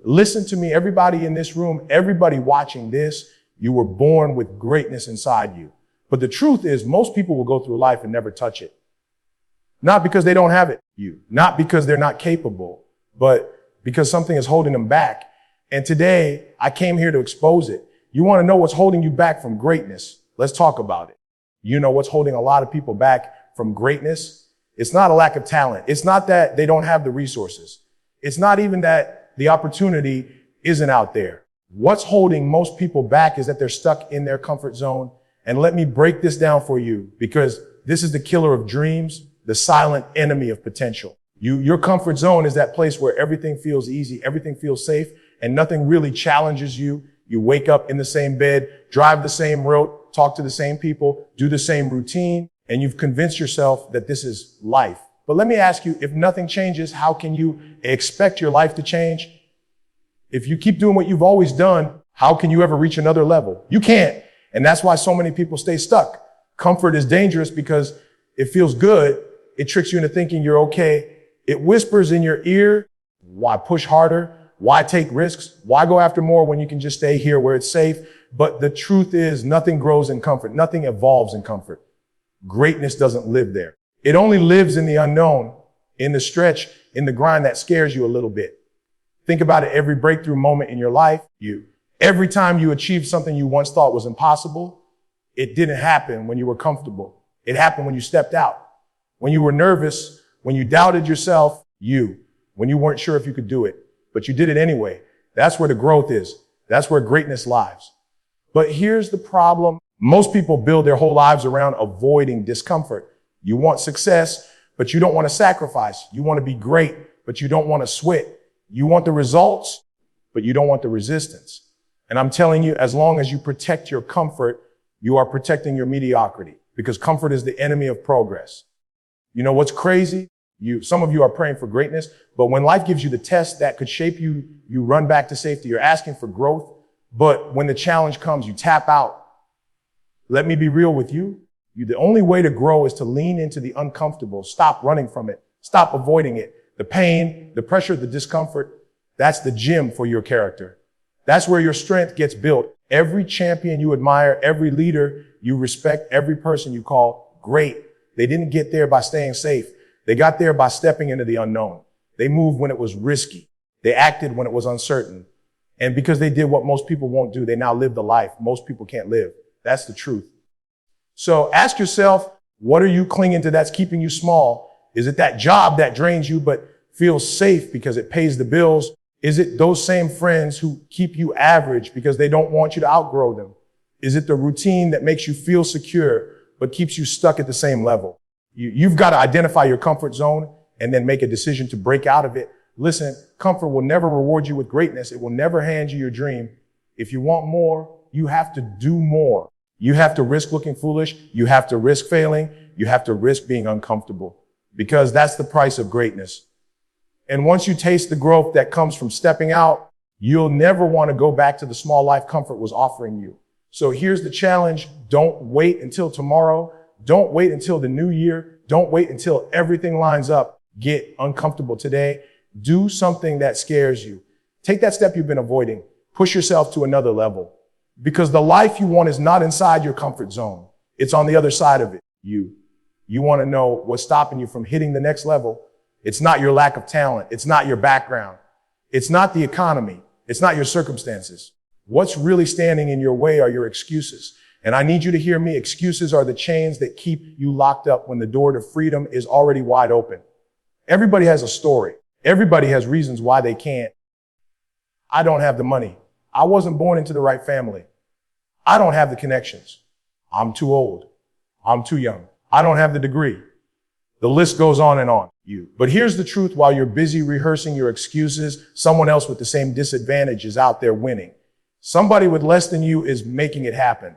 Listen to me, everybody in this room, everybody watching this, you were born with greatness inside you. But the truth is, most people will go through life and never touch it. Not because they don't have it, not because they're not capable, but because something is holding them back. And today, I came here to expose it. You want to know what's holding you back from greatness? Let's talk about it. You know what's holding a lot of people back from greatness? It's not a lack of talent. It's not that they don't have the resources. It's not even that the opportunity isn't out there. What's holding most people back is that they're stuck in their comfort zone. And let me break this down for you, because this is the killer of dreams, the silent enemy of potential. Your comfort zone is that place where everything feels easy, everything feels safe, and nothing really challenges you. You wake up in the same bed, drive the same route, talk to the same people, do the same routine, and you've convinced yourself that this is life. But let me ask you, if nothing changes, how can you expect your life to change? If you keep doing what you've always done, how can you ever reach another level? You can't. And that's why so many people stay stuck. Comfort is dangerous because it feels good. It tricks you into thinking you're okay. It whispers in your ear, why push harder? Why take risks? Why go after more when you can just stay here where it's safe? But the truth is, nothing grows in comfort. Nothing evolves in comfort. Greatness doesn't live there. It only lives in the unknown, in the stretch, in the grind that scares you a little bit. Think about it, every breakthrough moment in your life, every time you achieved something you once thought was impossible, it didn't happen when you were comfortable. It happened when you stepped out, when you were nervous, when you doubted yourself, when you weren't sure if you could do it, but you did it anyway. That's where the growth is. That's where greatness lies. But here's the problem. Most people build their whole lives around avoiding discomfort. You want success, but you don't want to sacrifice. You want to be great, but you don't want to sweat. You want the results, but you don't want the resistance. And I'm telling you, as long as you protect your comfort, you are protecting your mediocrity, because comfort is the enemy of progress. You know what's crazy? Some of you are praying for greatness, but when life gives you the test that could shape you, you run back to safety. You're asking for growth, but when the challenge comes, you tap out. Let me be real with you. The only way to grow is to lean into the uncomfortable. Stop running from it. Stop avoiding it. The pain, the pressure, the discomfort, that's the gym for your character. That's where your strength gets built. Every champion you admire, every leader you respect, every person you call great, they didn't get there by staying safe. They got there by stepping into the unknown. They moved when it was risky. They acted when it was uncertain. And because they did what most people won't do, they now live the life most people can't live. That's the truth. So ask yourself, what are you clinging to that's keeping you small? Is it that job that drains you but feels safe because it pays the bills? Is it those same friends who keep you average because they don't want you to outgrow them? Is it the routine that makes you feel secure but keeps you stuck at the same level? You've got to identify your comfort zone and then make a decision to break out of it. Listen, comfort will never reward you with greatness. It will never hand you your dream. If you want more, you have to do more. You have to risk looking foolish. You have to risk failing. You have to risk being uncomfortable, because that's the price of greatness. And once you taste the growth that comes from stepping out, you'll never want to go back to the small life comfort was offering you. So here's the challenge. Don't wait until tomorrow. Don't wait until the new year. Don't wait until everything lines up. Get uncomfortable today. Do something that scares you. Take that step you've been avoiding. Push yourself to another level, because the life you want is not inside your comfort zone. It's on the other side of it. You want to know what's stopping you from hitting the next level. It's not your lack of talent. It's not your background. It's not the economy. It's not your circumstances. What's really standing in your way are your excuses. And I need you to hear me. Excuses are the chains that keep you locked up when the door to freedom is already wide open. Everybody has a story. Everybody has reasons why they can't. I don't have the money. I wasn't born into the right family. I don't have the connections. I'm too old. I'm too young. I don't have the degree. The list goes on and on. But here's the truth. While you're busy rehearsing your excuses, someone else with the same disadvantage is out there winning. Somebody with less than you is making it happen.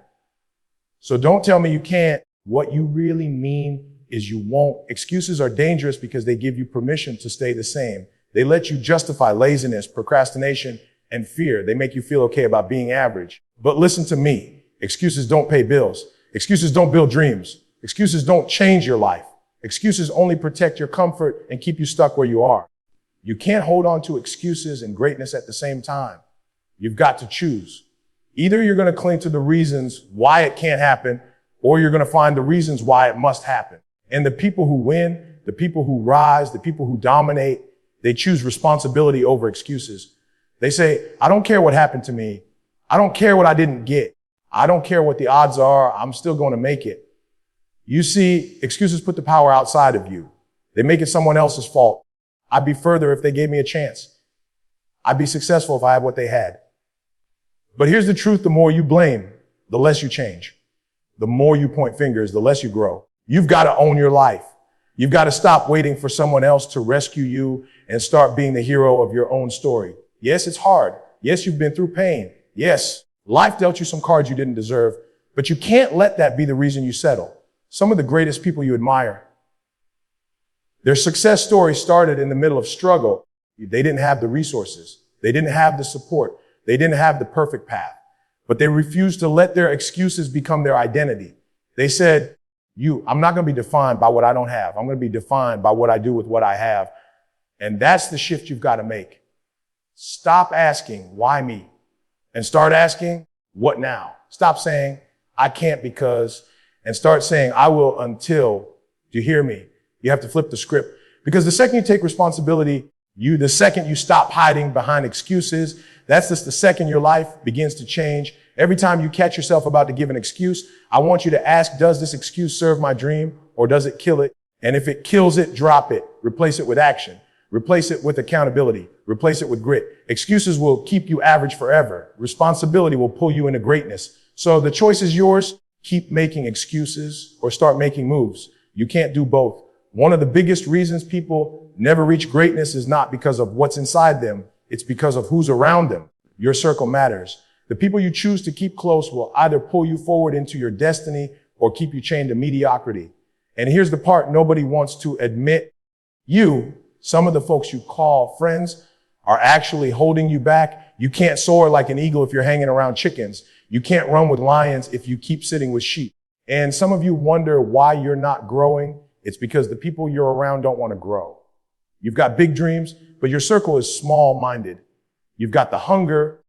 So don't tell me you can't. What you really mean is you won't. Excuses are dangerous because they give you permission to stay the same. They let you justify laziness, procrastination, and fear. They make you feel okay about being average. But listen to me. Excuses don't pay bills. Excuses don't build dreams. Excuses don't change your life. Excuses only protect your comfort and keep you stuck where you are. You can't hold on to excuses and greatness at the same time. You've got to choose. Either you're going to cling to the reasons why it can't happen, or you're going to find the reasons why it must happen. And the people who win, the people who rise, the people who dominate, they choose responsibility over excuses. They say, I don't care what happened to me. I don't care what I didn't get. I don't care what the odds are. I'm still going to make it. You see, excuses put the power outside of you. They make it someone else's fault. I'd be further if they gave me a chance. I'd be successful if I had what they had. But here's the truth. The more you blame, the less you change. The more you point fingers, the less you grow. You've got to own your life. You've got to stop waiting for someone else to rescue you and start being the hero of your own story. Yes, it's hard. Yes, you've been through pain. Yes, life dealt you some cards you didn't deserve, but you can't let that be the reason you settle. Some of the greatest people you admire, their success story started in the middle of struggle. They didn't have the resources. They didn't have the support. They didn't have the perfect path, but they refused to let their excuses become their identity. They said, I'm not going to be defined by what I don't have. I'm going to be defined by what I do with what I have. And that's the shift you've got to make. Stop asking, why me? And start asking, what now? Stop saying, I can't because, and start saying, I will until. Do you hear me? You have to flip the script. Because the second you take responsibility, the second you stop hiding behind excuses, that's just the second your life begins to change. Every time you catch yourself about to give an excuse, I want you to ask, does this excuse serve my dream or does it kill it? And if it kills it, drop it. Replace it with action. Replace it with accountability. Replace it with grit. Excuses will keep you average forever. Responsibility will pull you into greatness. So the choice is yours. Keep making excuses or start making moves. You can't do both. One of the biggest reasons people never reach greatness is not because of what's inside them. It's because of who's around them. Your circle matters. The people you choose to keep close will either pull you forward into your destiny or keep you chained to mediocrity. And here's the part nobody wants to admit. Some of the folks you call friends are actually holding you back. You can't soar like an eagle if you're hanging around chickens. You can't run with lions if you keep sitting with sheep. And some of you wonder why you're not growing. It's because the people you're around don't want to grow. You've got big dreams, but your circle is small-minded. You've got the hunger,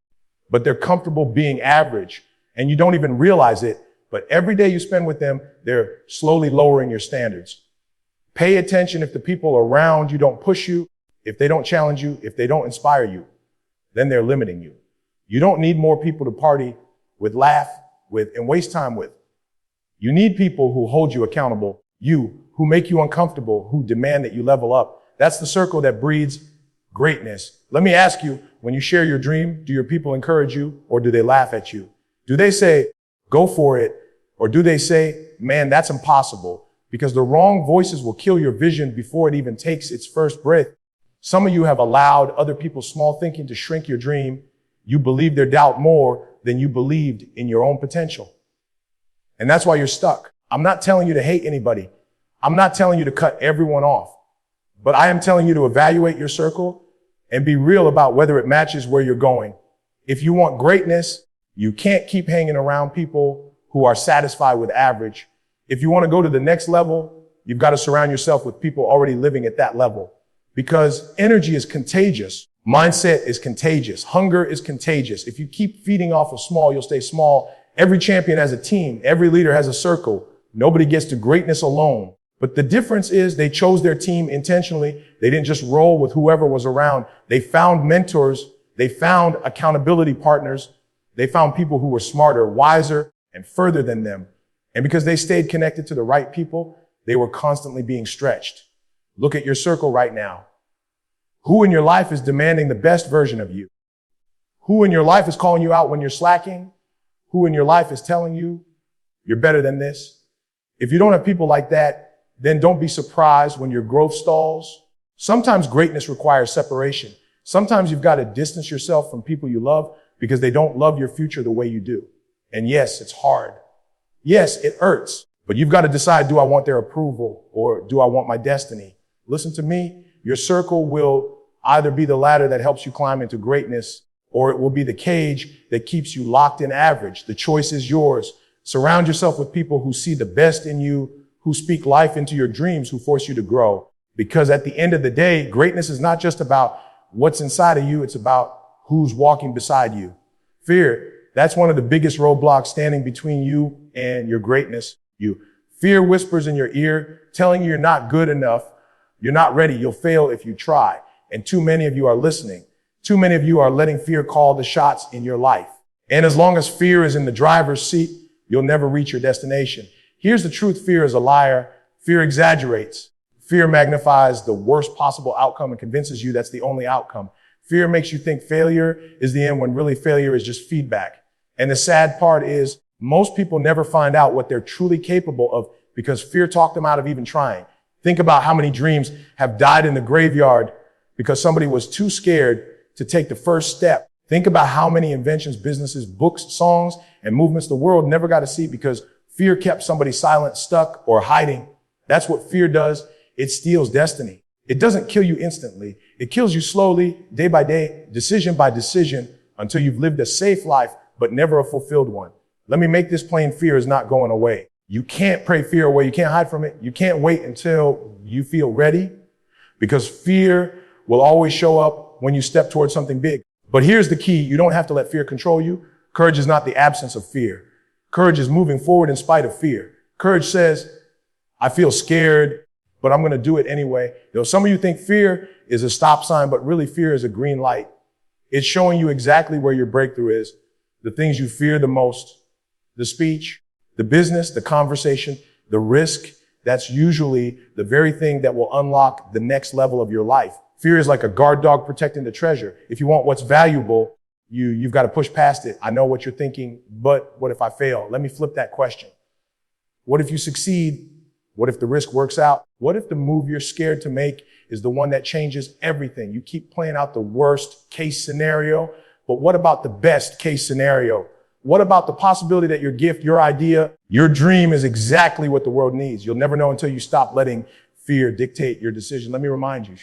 but they're comfortable being average. And you don't even realize it, but every day you spend with them, they're slowly lowering your standards. Pay attention if the people around you don't push you, if they don't challenge you, if they don't inspire you, then they're limiting you. You don't need more people to party with, laugh with, and waste time with. You need people who hold you accountable, who make you uncomfortable, who demand that you level up. That's the circle that breeds greatness. Let me ask you, when you share your dream, do your people encourage you or do they laugh at you? Do they say, go for it? Or do they say, man, that's impossible? Because the wrong voices will kill your vision before it even takes its first breath. Some of you have allowed other people's small thinking to shrink your dream. You believe their doubt more than you believed in your own potential. And that's why you're stuck. I'm not telling you to hate anybody. I'm not telling you to cut everyone off. But I am telling you to evaluate your circle and be real about whether it matches where you're going. If you want greatness, you can't keep hanging around people who are satisfied with average. If you want to go to the next level, you've got to surround yourself with people already living at that level. Because energy is contagious. Mindset is contagious. Hunger is contagious. If you keep feeding off of small, you'll stay small. Every champion has a team. Every leader has a circle. Nobody gets to greatness alone. But the difference is they chose their team intentionally. They didn't just roll with whoever was around. They found mentors. They found accountability partners. They found people who were smarter, wiser, and further than them. And because they stayed connected to the right people, they were constantly being stretched. Look at your circle right now. Who in your life is demanding the best version of you? Who in your life is calling you out when you're slacking? Who in your life is telling you you're better than this? If you don't have people like that, then don't be surprised when your growth stalls. Sometimes greatness requires separation. Sometimes you've got to distance yourself from people you love because they don't love your future the way you do. And yes, it's hard. Yes, it hurts, but you've got to decide, do I want their approval or do I want my destiny? Listen to me. Your circle will either be the ladder that helps you climb into greatness, or it will be the cage that keeps you locked in average. The choice is yours. Surround yourself with people who see the best in you, who speak life into your dreams, who force you to grow. Because at the end of the day, greatness is not just about what's inside of you. It's about who's walking beside you. Fear, that's one of the biggest roadblocks standing between you and your greatness. Fear whispers in your ear, telling you you're not good enough. You're not ready. You'll fail if you try. And too many of you are listening. Too many of you are letting fear call the shots in your life. And as long as fear is in the driver's seat, you'll never reach your destination. Here's the truth. Fear is a liar. Fear exaggerates. Fear magnifies the worst possible outcome and convinces you that's the only outcome. Fear makes you think failure is the end when really failure is just feedback. And the sad part is most people never find out what they're truly capable of because fear talked them out of even trying. Think about how many dreams have died in the graveyard because somebody was too scared to take the first step. Think about how many inventions, businesses, books, songs, and movements the world never got to see because fear kept somebody silent, stuck, or hiding. That's what fear does. It steals destiny. It doesn't kill you instantly. It kills you slowly, day by day, decision by decision, until you've lived a safe life, but never a fulfilled one. Let me make this plain. Fear is not going away. You can't pray fear away. You can't hide from it. You can't wait until you feel ready because fear will always show up when you step towards something big. But here's the key. You don't have to let fear control you. Courage is not the absence of fear. Courage is moving forward in spite of fear. Courage says, I feel scared, but I'm going to do it anyway. Some of you think fear is a stop sign, but really fear is a green light. It's showing you exactly where your breakthrough is, the things you fear the most, the speech, the business, the conversation, the risk. That's usually the very thing that will unlock the next level of your life. Fear is like a guard dog protecting the treasure. If you want what's valuable, you've got to push past it. I know what you're thinking, but what if I fail? Let me flip that question. What if you succeed? What if the risk works out? What if the move you're scared to make is the one that changes everything? You keep playing out the worst case scenario, but what about the best case scenario? What about the possibility that your gift, your idea, your dream is exactly what the world needs? You'll never know until you stop letting fear dictate your decision. Let me remind you,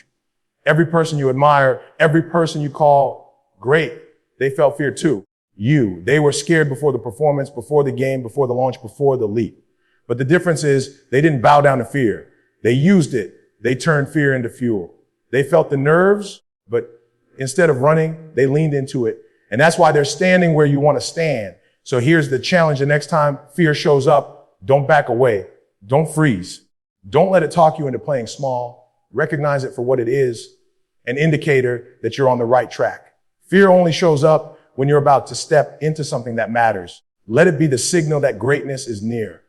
every person you admire, every person you call great, they felt fear too. They were scared before the performance, before the game, before the launch, before the leap. But the difference is they didn't bow down to fear. They used it. They turned fear into fuel. They felt the nerves, but instead of running, they leaned into it. And that's why they're standing where you want to stand. So here's the challenge. The next time fear shows up, don't back away. Don't freeze. Don't let it talk you into playing small. Recognize it for what it is, an indicator that you're on the right track. Fear only shows up when you're about to step into something that matters. Let it be the signal that greatness is near.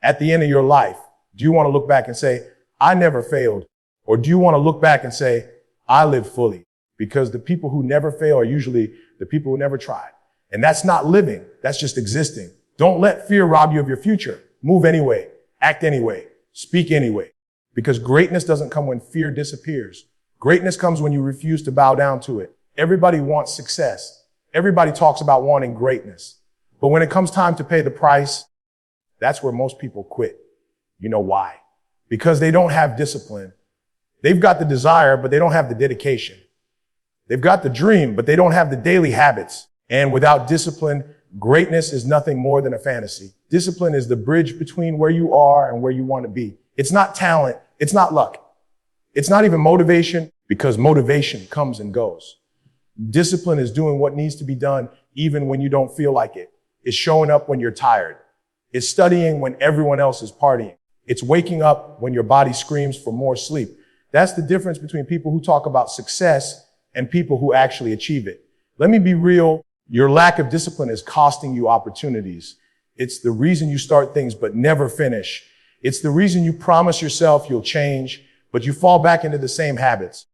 At the end of your life, do you want to look back and say, I never failed? Or do you want to look back and say, I lived fully? Because the people who never fail are usually the people who never tried. And that's not living. That's just existing. Don't let fear rob you of your future. Move anyway. Act anyway. Speak anyway. Because greatness doesn't come when fear disappears. Greatness comes when you refuse to bow down to it. Everybody wants success. Everybody talks about wanting greatness. But when it comes time to pay the price, that's where most people quit. You know why? Because they don't have discipline. They've got the desire, but they don't have the dedication. They've got the dream, but they don't have the daily habits. And without discipline, greatness is nothing more than a fantasy. Discipline is the bridge between where you are and where you want to be. It's not talent. It's not luck. It's not even motivation, because motivation comes and goes. Discipline is doing what needs to be done even when you don't feel like it. It's showing up when you're tired. It's studying when everyone else is partying. It's waking up when your body screams for more sleep. That's the difference between people who talk about success and people who actually achieve it. Let me be real. Your lack of discipline is costing you opportunities. It's the reason you start things but never finish. It's the reason you promise yourself you'll change, but you fall back into the same habits.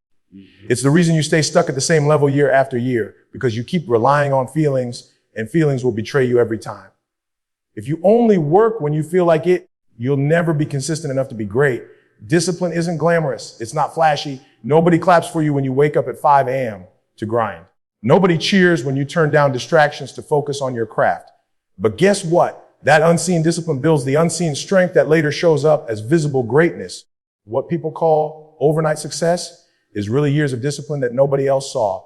It's the reason you stay stuck at the same level year after year, because you keep relying on feelings, and feelings will betray you every time. If you only work when you feel like it, you'll never be consistent enough to be great. Discipline isn't glamorous. It's not flashy. Nobody claps for you when you wake up at 5 a.m. to grind. Nobody cheers when you turn down distractions to focus on your craft. But guess what? That unseen discipline builds the unseen strength that later shows up as visible greatness. What people call overnight success is really years of discipline that nobody else saw.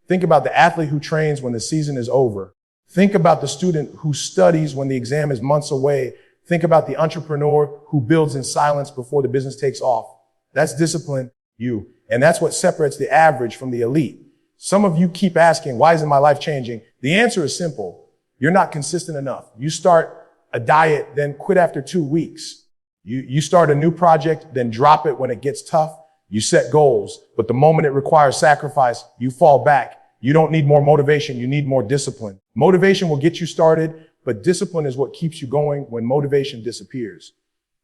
Think about the athlete who trains when the season is over. Think about the student who studies when the exam is months away. Think about the entrepreneur who builds in silence before the business takes off. That's discipline, you. And that's what separates the average from the elite. Some of you keep asking, why isn't my life changing? The answer is simple. You're not consistent enough. You start a diet, then quit after 2 weeks. You start a new project, then drop it when it gets tough. You set goals, but the moment it requires sacrifice, you fall back. You don't need more motivation. You need more discipline. Motivation will get you started, but discipline is what keeps you going when motivation disappears.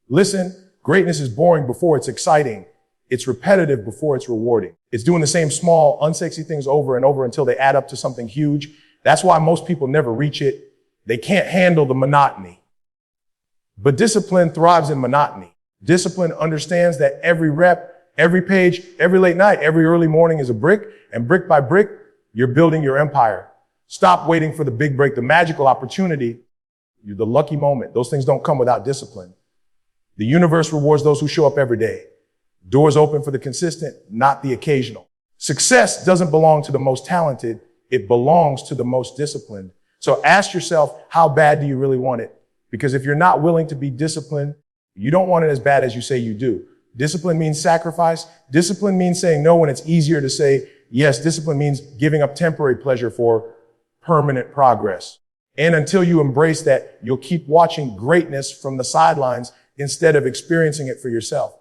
Listen, greatness is boring before it's exciting. It's repetitive before it's rewarding. It's doing the same small, unsexy things over and over until they add up to something huge. That's why most people never reach it. They can't handle the monotony. But discipline thrives in monotony. Discipline understands that every rep, every page, every late night, every early morning is a brick, and brick by brick, you're building your empire. Stop waiting for the big break, the magical opportunity, the lucky moment. Those things don't come without discipline. The universe rewards those who show up every day. Doors open for the consistent, not the occasional. Success doesn't belong to the most talented. It belongs to the most disciplined. So ask yourself, how bad do you really want it? Because if you're not willing to be disciplined, you don't want it as bad as you say you do. Discipline means sacrifice. Discipline means saying no when it's easier to say yes. Discipline means giving up temporary pleasure for permanent progress. And until you embrace that, you'll keep watching greatness from the sidelines instead of experiencing it for yourself.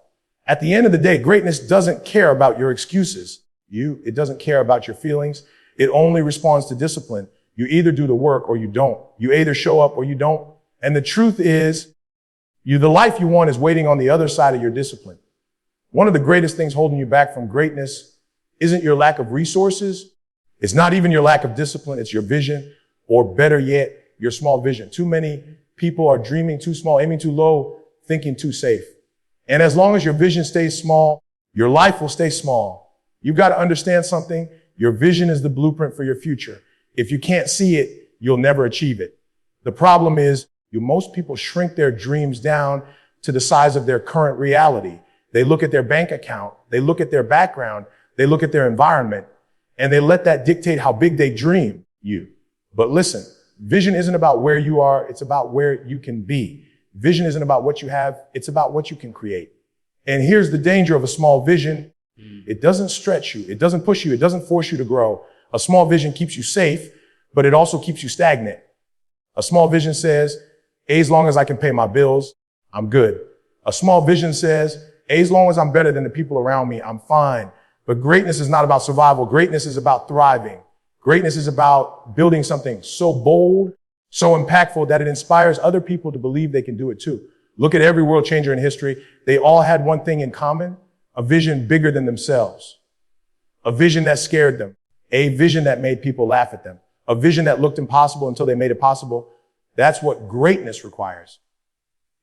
At the end of the day, greatness doesn't care about your excuses. It doesn't care about your feelings. It only responds to discipline. You either do the work or you don't. You either show up or you don't. And the truth is, the life you want is waiting on the other side of your discipline. One of the greatest things holding you back from greatness isn't your lack of resources. It's not even your lack of discipline. It's your vision, or better yet, your small vision. Too many people are dreaming too small, aiming too low, thinking too safe. And as long as your vision stays small, your life will stay small. You've got to understand something. Your vision is the blueprint for your future. If you can't see it, you'll never achieve it. The problem is, most people shrink their dreams down to the size of their current reality. They look at their bank account, they look at their background, they look at their environment, and they let that dictate how big they dream you. But listen, vision isn't about where you are, it's about where you can be. Vision isn't about what you have, it's about what you can create. And here's the danger of a small vision. It doesn't stretch you, it doesn't push you, it doesn't force you to grow. A small vision keeps you safe, but it also keeps you stagnant. A small vision says, as long as I can pay my bills, I'm good. A small vision says, as long as I'm better than the people around me, I'm fine. But greatness is not about survival. Greatness is about thriving. Greatness is about building something so bold, so impactful that it inspires other people to believe they can do it too. Look at every world changer in history. They all had one thing in common, a vision bigger than themselves, a vision that scared them, a vision that made people laugh at them, a vision that looked impossible until they made it possible. That's what greatness requires.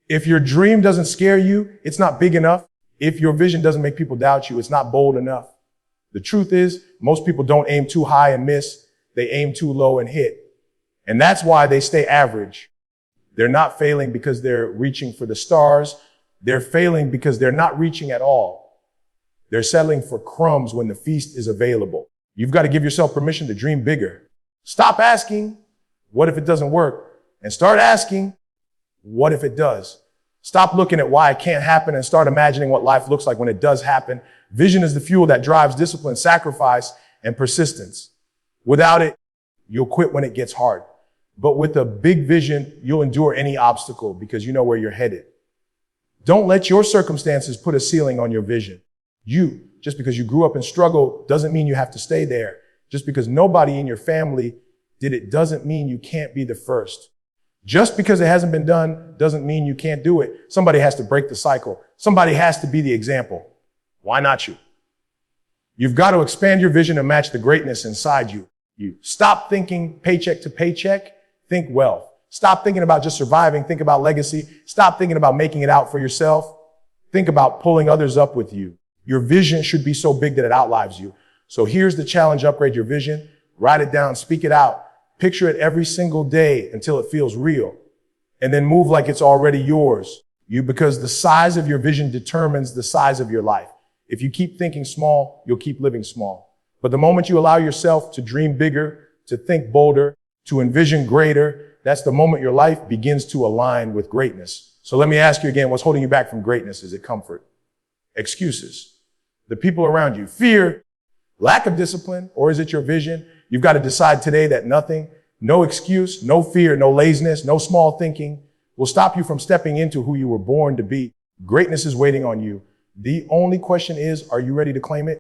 If your dream doesn't scare you, it's not big enough. If your vision doesn't make people doubt you, it's not bold enough. The truth is, most people don't aim too high and miss. They aim too low and hit. And that's why they stay average. They're not failing because they're reaching for the stars. They're failing because they're not reaching at all. They're settling for crumbs when the feast is available. You've got to give yourself permission to dream bigger. Stop asking, what if it doesn't work? And start asking, what if it does? Stop looking at why it can't happen and start imagining what life looks like when it does happen. Vision is the fuel that drives discipline, sacrifice, and persistence. Without it, you'll quit when it gets hard. But with a big vision, you'll endure any obstacle because you know where you're headed. Don't let your circumstances put a ceiling on your vision. Just because you grew up in struggle doesn't mean you have to stay there. Just because nobody in your family did it doesn't mean you can't be the first. Just because it hasn't been done doesn't mean you can't do it. Somebody has to break the cycle. Somebody has to be the example. Why not you? You've got to expand your vision and match the greatness inside you. Stop thinking paycheck to paycheck. Think wealth. Stop thinking about just surviving. Think about legacy. Stop thinking about making it out for yourself. Think about pulling others up with you. Your vision should be so big that it outlives you. So here's the challenge. Upgrade your vision. Write it down. Speak it out. Picture it every single day until it feels real. And then move like it's already yours. Because the size of your vision determines the size of your life. If you keep thinking small, you'll keep living small. But the moment you allow yourself to dream bigger, to think bolder, to envision greater, that's the moment your life begins to align with greatness. So let me ask you again, what's holding you back from greatness? Is it comfort? Excuses. The people around you. Fear, lack of discipline, or is it your vision? You've got to decide today that nothing, no excuse, no fear, no laziness, no small thinking will stop you from stepping into who you were born to be. Greatness is waiting on you. The only question is, are you ready to claim it?